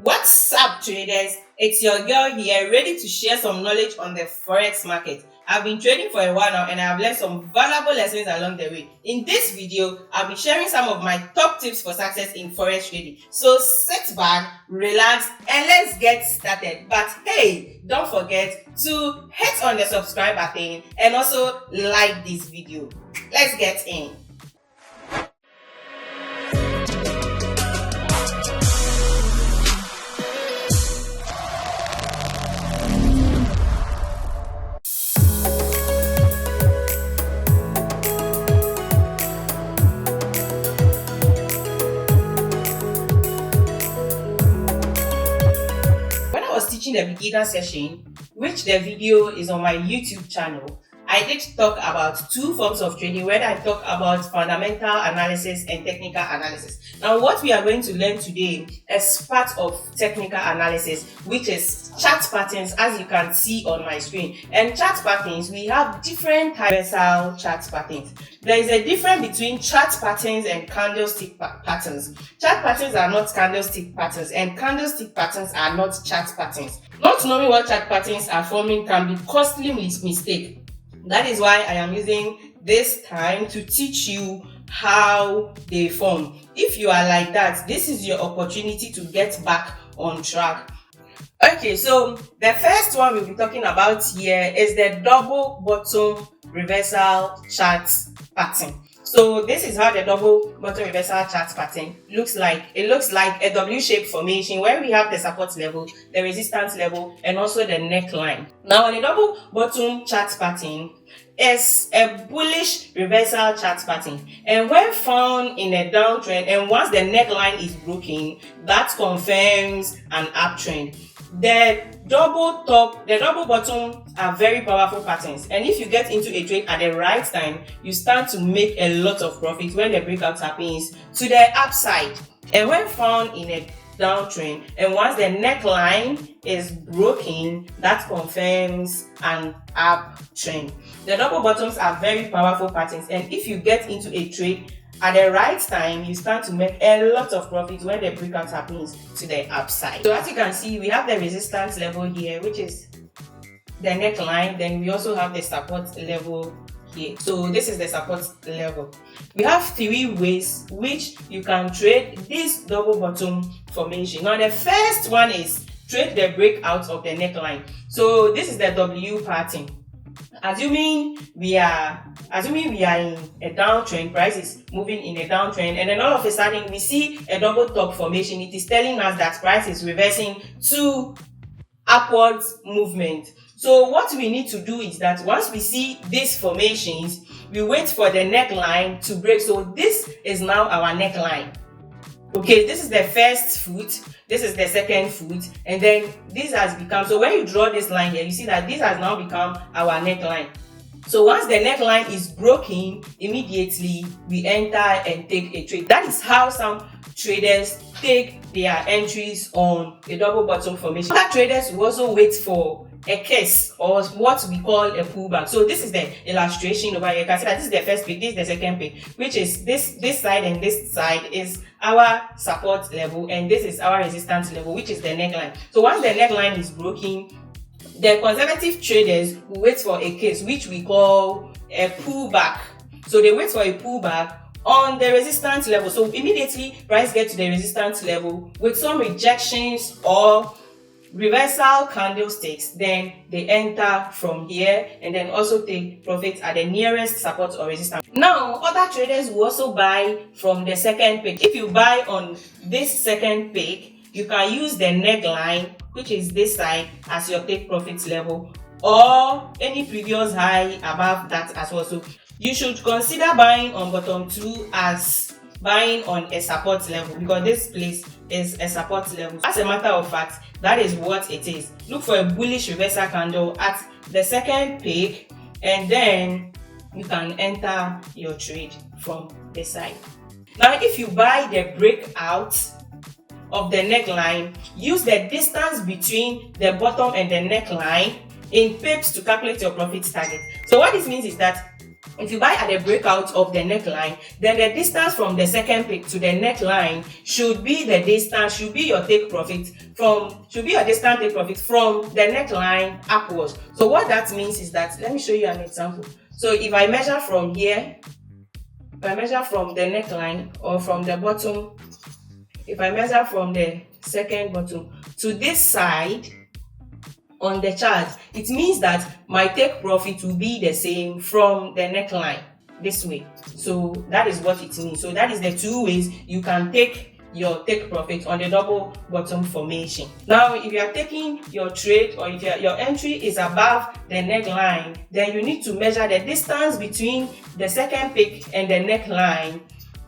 What's up, traders? It's your girl here, ready to share some knowledge on the forex market. I've been trading for a while now and I've learned some valuable lessons along the way. In this video, I'll be sharing some of my top tips for success in forex trading. So sit back, relax, and let's get started. But hey, don't forget to hit on the subscribe button and also like this video. Let's get in. Teaching the beginner session, which the video is on my YouTube channel, I did talk about two forms of trading where I talk about fundamental analysis and technical analysis. Now what we are going to learn today is part of technical analysis, which is chart patterns, as you can see on my screen. And chart patterns, we have different universal chart patterns. There is a difference between chart patterns and candlestick patterns. Chart patterns are not candlestick patterns and candlestick patterns are not chart patterns. Not knowing what chart patterns are forming can be costly mistake. That is why I am using this time to teach you how they form. If you are like that, this is your opportunity to get back on track. Okay, so the first one we'll be talking about here is the double bottom reversal chart pattern. So this is how the double bottom reversal chart pattern looks like. It looks like a W-shaped formation where we have the support level, the resistance level, and also the neckline. Now on a double bottom chart pattern is a bullish reversal chart pattern, and when found in a downtrend and once the neckline is broken, that confirms an uptrend. The double bottom are very powerful patterns, and if you get into a trade at the right time, you start to make a lot of profit when the breakout happens to the upside. And when found in a downtrend and once the neckline is broken, that confirms an uptrend. The double bottoms are very powerful patterns, and if you get into a trade at the right time, you start to make a lot of profit when the breakout happens to the upside. So as you can see, we have the resistance level here, which is the neckline. Then we also have the support level here. So this is the support level. We have three ways which you can trade this double bottom formation. Now the first one is trade the breakout of the neckline. So this is the W pattern. Assuming we are in a downtrend, price is moving in a downtrend, and then all of a sudden we see a double top formation. It is telling us that price is reversing to upwards movement. So what we need to do is that once we see these formations, we wait for the neckline to break. So this is now our neckline. Okay, this is the first foot, this is the second foot, and then this has become, so when you draw this line here, you see that this has now become our neckline. So once the neckline is broken, immediately we enter and take a trade. That is how some traders take their entries on a double bottom formation. Other traders will also wait for a case or what we call a pullback. So this is the illustration over here. You can see that this is the first pick, this is the second pick, which is this side, and this side is our support level, and this is our resistance level, which is the neckline. So once the neckline is broken, the conservative traders will wait for a case which we call a pullback. So they wait for a pullback on the resistance level. So immediately price gets to the resistance level with some rejections or reversal candlesticks, then they enter from here and then also take profit at the nearest support or resistance. Now other traders will also buy from the second pick. If you buy on this second pick, you can use the neckline, which is this side, as your take profit level, or any previous high above that as well. So you should consider buying on bottom 2 as buying on a support level, because this place is a support level. As a matter of fact, that is what it is. Look for a bullish reversal candle at the second pick, and then you can enter your trade from the side. Now if you buy the breakout of the neckline, use the distance between the bottom and the neckline in pips to calculate your profit target. So what this means is that if you buy at the breakout of the neckline, then the distance from the second pick to the neckline should be the distance, should be your take profit from the neckline upwards. So what that means is that, let me show you an example. So if I measure from here, if I measure from the neckline or from the bottom, if I measure from the second bottom to this side on the chart, it means that my take profit will be the same from the neckline this way. So that is what it means. So that is the two ways you can take your take profit on the double bottom formation. Now, if you are taking your trade, or if your entry is above the neckline, then you need to measure the distance between the second pick and the neckline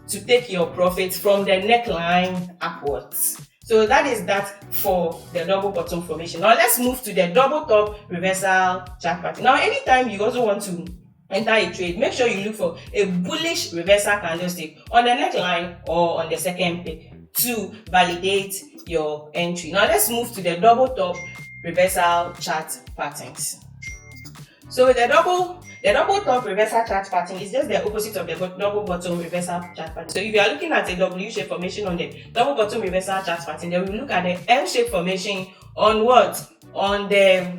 to take your profit from the neckline upwards. So that is that for the double bottom formation. Now let's move to the double top reversal chart pattern. Now anytime you also want to enter a trade, make sure you look for a bullish reversal candlestick on the neckline or on the second pick to validate your entry. Now let's move to the double top reversal chart patterns. So the double top reversal chart pattern is just the opposite of the double bottom reversal chart pattern. So if you are looking at a W-shaped formation on the double bottom reversal chart pattern, then we look at the M-shaped formation on what? On the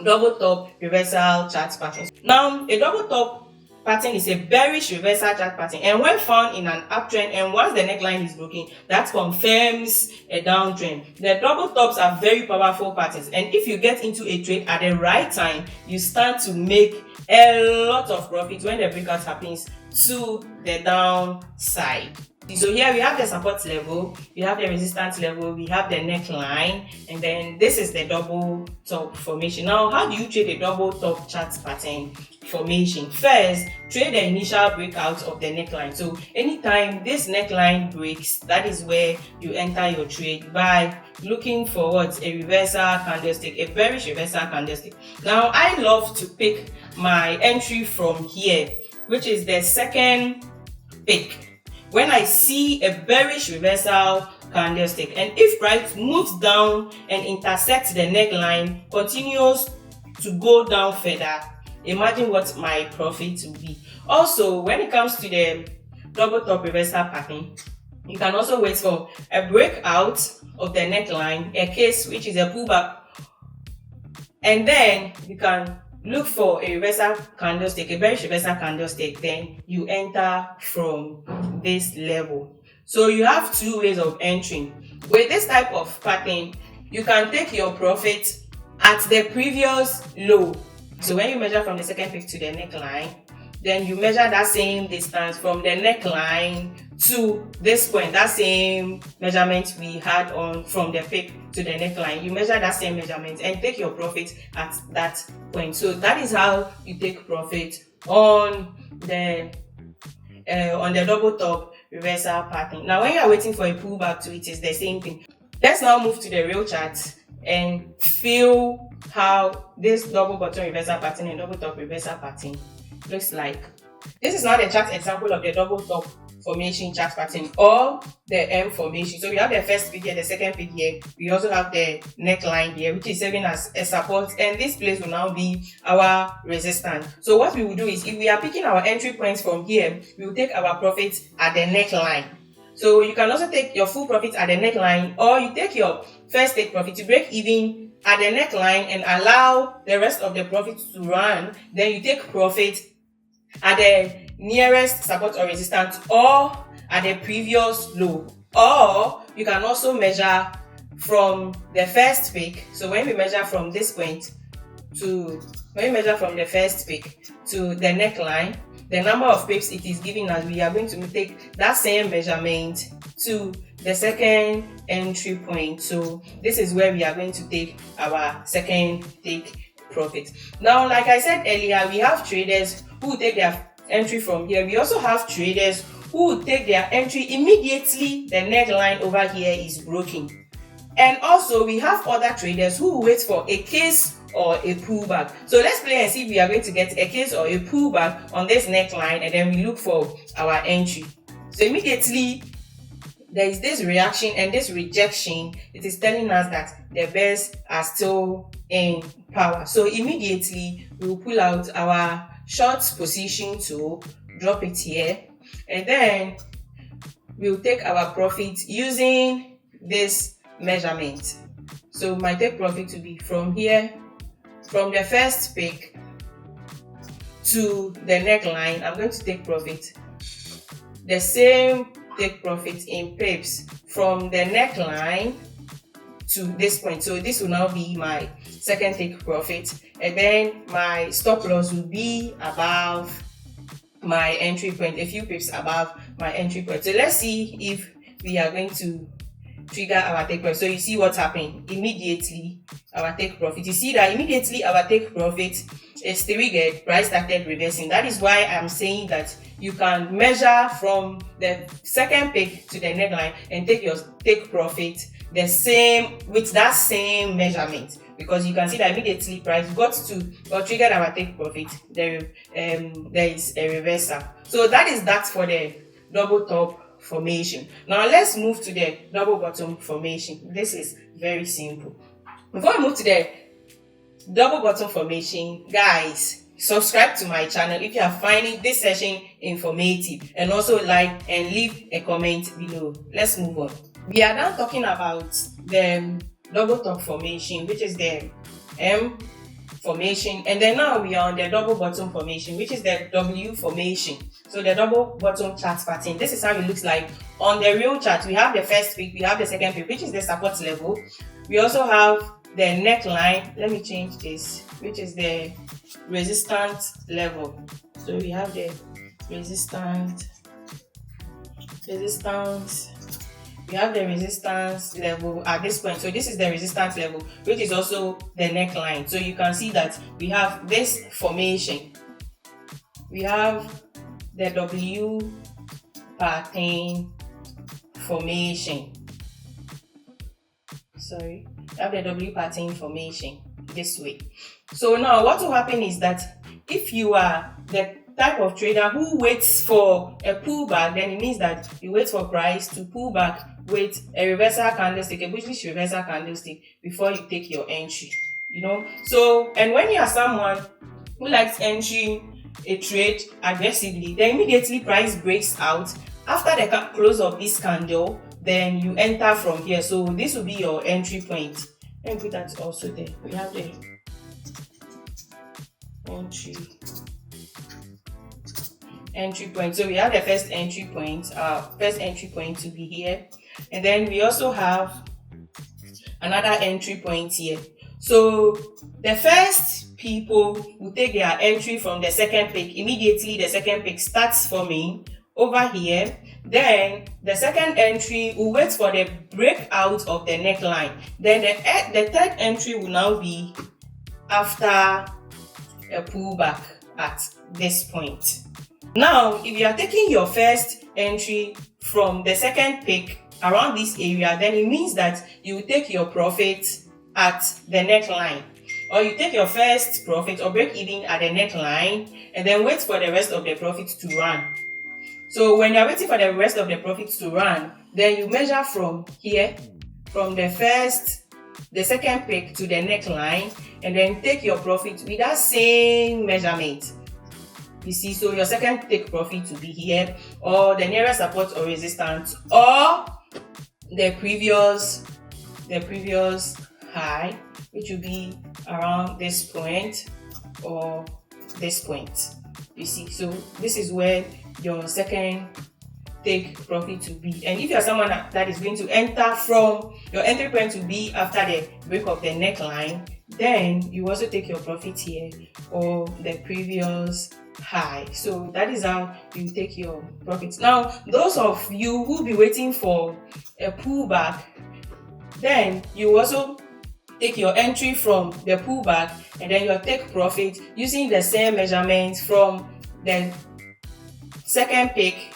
double top reversal chart pattern. Now, a double top pattern is a bearish reversal chart pattern, and when found in an uptrend, and once the neckline is broken, that confirms a downtrend. The double tops are very powerful patterns, and if you get into a trade at the right time, you stand to make a lot of profit when the breakout happens to the downside. So here we have the support level, we have the resistance level, we have the neckline, and then this is the double top formation. Now, how do you trade a double top chart pattern formation? First, trade the initial breakout of the neckline. So anytime this neckline breaks, that is where you enter your trade by looking for what? A reversal candlestick, a bearish reversal candlestick. Now, I love to pick my entry from here, which is the second pick. When I see a bearish reversal candlestick, and if price moves down and intersects the neckline, continues to go down further, imagine what my profit will be. Also, when it comes to the double top reversal pattern, you can also wait for a breakout of the neckline, a case which is a pullback, and then you can look for a reversal candlestick, a bearish reversal candlestick, then you enter from this level. So you have two ways of entering. With this type of pattern, you can take your profit at the previous low. So when you measure from the second pick to the neckline, then you measure that same distance from the neckline to this point, that same measurement we had on from the pick to the neckline. You measure that same measurement and take your profit at that point. So that is how you take profit on the double top reversal pattern. Now, when you are waiting for a pullback to it, is the same thing. Let's now move to the real chart and feel how this double bottom reversal pattern and double top reversal pattern looks like. This is now the chart example of the double top formation chart pattern or the M formation. So we have the first pick here, the second pick here. We also have the neckline here, which is serving as a support, and this place will now be our resistance. So what we will do is, if we are picking our entry points from here, we will take our profit at the neckline. So you can also take your full profit at the neckline, or you take your first take profit to break even at the neckline and allow the rest of the profit to run. Then you take profit at the nearest support or resistance, or at the previous low. Or you can also measure from the first pick. So when we measure from this point to, when we measure from the first pick to the neckline, the number of pips it is giving us, we are going to take that same measurement to the second entry point. So this is where we are going to take our second take profit. Now, like I said earlier, we have traders who take their entry from here. We also have traders who will take their entry immediately the neckline over here is broken. And also we have other traders who will wait for a case or a pullback. So let's play and see if we are going to get a case or a pullback on this neckline, and then we look for our entry. So immediately there is this reaction and this rejection. It is telling us that the bears are still in power. So immediately we will pull out our short position tool, drop it here, and then we'll take our profit using this measurement. So my take profit to be from here, from the first pick to the neckline. I'm going to take profit the same take profit in pips from the neckline to this point. So this will now be my second take profit, and then my stop loss will be above my entry point, a few pips above my entry point. So let's see if we are going to trigger our take profit. So you see what's happening immediately. Our take profit, you see that immediately our take profit is triggered, price started reversing. That is why I'm saying that you can measure from the second pick to the neckline and take your take profit the same with that same measurement, because you can see that immediately price got to or triggered our take profit, there is a reversal. So that is that for the double top formation. Now let's move to the double bottom formation. This is very simple. Before I move to the double bottom formation, guys, subscribe to my channel if you are finding this session informative, and also like and leave a comment below. Let's move on. We are now talking about the double top formation, which is the M formation, and then now we are on the double bottom formation, which is the W formation. So the double bottom chart pattern, this is how it looks like on the real chart. We have the first pick, we have the second pick, which is the support level. We also have the neckline, let me change this, which is the resistance level. So we have the resistance, we have the resistance level at this point. So this is the resistance level, which is also the neckline. So you can see that we have this formation, we have the W pattern formation. Sorry, we have the W pattern formation this way. So now what will happen is that if you are the type of trader who waits for a pullback, then it means that you wait for price to pull back with a reversal candlestick, a bullish reversal candlestick, before you take your entry, you know. So, and when you are someone who likes entering a trade aggressively, then immediately price breaks out after the close of this candle, then you enter from here. So this will be your entry point. Let me put that also there. We have the entry point. So we have the first entry point, to be here, and then we also have another entry point here. So the first people will take their entry from the second pick. Immediately the second pick starts forming over here. Then the second entry will wait for the breakout of the neckline. Then the third entry will now be after a pullback at this point. Now, if you are taking your first entry from the second pick around this area, then it means that you will take your profit at the neckline, or you take your first profit or break even at the neckline and then wait for the rest of the profit to run. So when you're waiting for the rest of the profits to run, then you measure from here, from the second pick to the neckline, and then take your profit with that same measurement. You see, so your second take profit to be here, or the nearest support or resistance, or the previous high, which will be around this point or this point. You see, so this is where your second take profit to be. And if you're someone that is going to enter from your entry point to be after the break of the neckline, then you also take your profit here or the previous high. So that is how you take your profits. Now, those of you who be waiting for a pullback, then you also take your entry from the pullback and then you take profit using the same measurement from the second pick.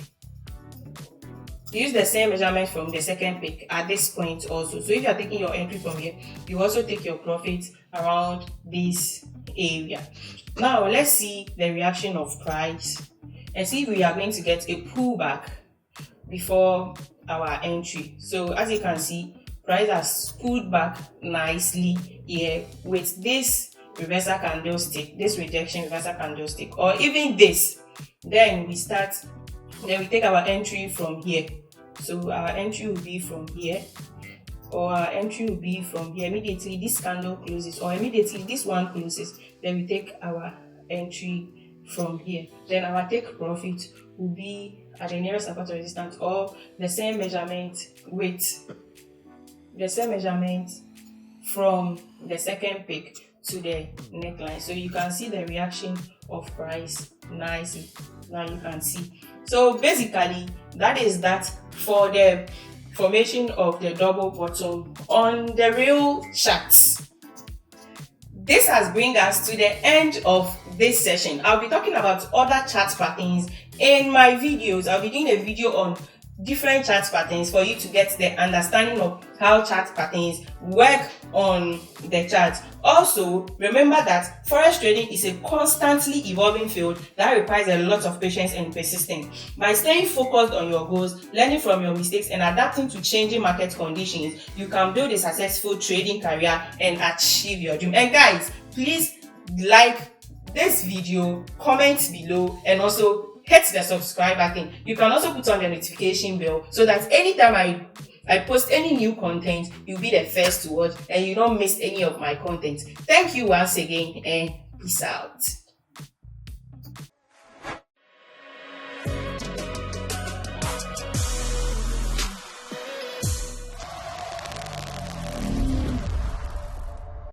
Use the same measurement from the second pick at this point also. So if you are taking your entry from here, you also take your profit around this area. Now let's see the reaction of price and see if we are going to get a pullback before our entry. So as you can see, price has pulled back nicely here with this reversal candlestick, this rejection reversal candlestick, or even this, then we take our entry from here. So our entry will be from here, or our entry will be from here. Immediately this candle closes, or immediately this one closes, then we take our entry from here. Then our take profit will be at the nearest support or resistance, or the same measurement with the same measurement from the second peak to the neckline. So you can see the reaction of price nicely. Now you can see. So basically that is that for the formation of the double bottom on the real charts. This has bring us to the end of this session. I'll be talking about other chart patterns in my videos. I'll be doing a video on different chart patterns for you to get the understanding of how chart patterns work on the chart. Also, remember that forex trading is a constantly evolving field that requires a lot of patience and persistence. By staying focused on your goals, learning from your mistakes, and adapting to changing market conditions, you can build a successful trading career and achieve your dream. And guys, please like this video, comment below, and also hit the subscribe button. You can also put on the notification bell so that anytime I post any new content, you'll be the first to watch and you don't miss any of my content. Thank you once again, and peace out.